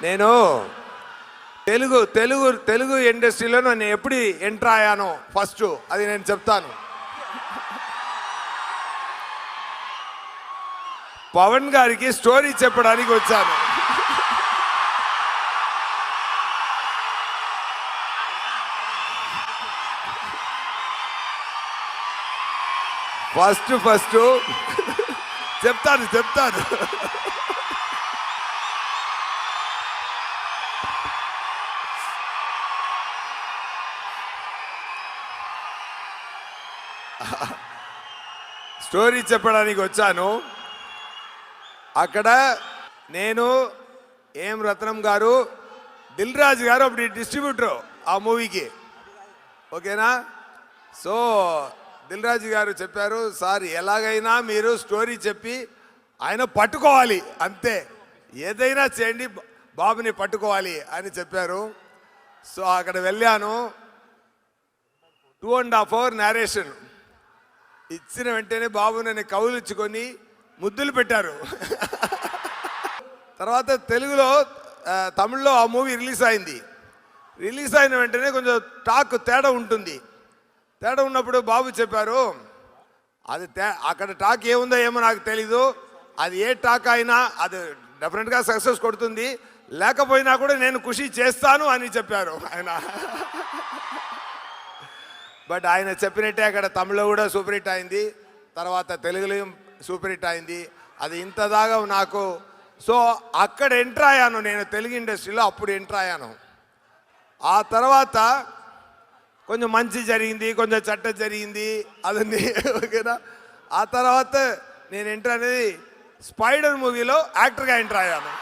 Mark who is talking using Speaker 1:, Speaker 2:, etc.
Speaker 1: నేను తెలుగు తెలుగు తెలుగు ఇండస్ట్రీలో నేను ఎప్పుడు ఎంటర్ అయ్యానో ఫస్ట్ అది నేను చెప్తాను. పవన్ గారికి స్టోరీ చెప్పడానికి వచ్చాను. ఫస్ట్ చెప్తాను. స్టోరీ చెప్పడానికి వచ్చాను. అక్కడ నేను ఏం రత్నం గారు, దిల్ రాజు గారు అప్పుడు డిస్ట్రిబ్యూటర్ ఆ మూవీకి, ఓకేనా. సో దిల్ రాజు గారు చెప్పారు, సార్ ఎలాగైనా మీరు స్టోరీ చెప్పి ఆయన పట్టుకోవాలి, అంతే, ఏదైనా చేయండి, బాబుని పట్టుకోవాలి అని చెప్పారు. సో అక్కడ వెళ్ళాను. 2.5 hours నేరేషన్ ఇచ్చిన వెంటనే బాబు నన్ను కౌలించుకొని ముద్దులు పెట్టారు. తర్వాత తెలుగులో తమిళ్లో ఆ మూవీ రిలీజ్ అయింది. రిలీజ్ అయిన వెంటనే కొంచెం టాక్ తేడా ఉంటుంది. తేడా ఉన్నప్పుడు బాబు చెప్పారు, అది అక్కడ టాక్ ఏముందో ఏమో నాకు తెలీదు, అది ఏ టాక్ అయినా అది డెఫినెట్గా సక్సెస్ కొడుతుంది, లేకపోయినా కూడా నేను ఖుషి చేస్తాను అని చెప్పారు ఆయన. బట్ ఆయన చెప్పినట్టే అక్కడ తమిళలో కూడా సూపర్ హిట్ అయింది, తర్వాత తెలుగులో సూపర్ హిట్ అయింది. అది ఇంత దాకా నాకు. సో అక్కడ ఎంటర్ అయ్యాను నేను తెలుగు ఇండస్ట్రీలో, అప్పుడు ఎంటర్ అయ్యాను. ఆ తర్వాత కొంచెం మంచి జరిగింది, కొంచెం చెడ్డ జరిగింది, అదన్నీ ఓకేనా. ఆ తర్వాత నేను ఎంటర్ అనేది స్పైడర్ మూవీలో యాక్టర్గా ఎంటర్ అయ్యాను.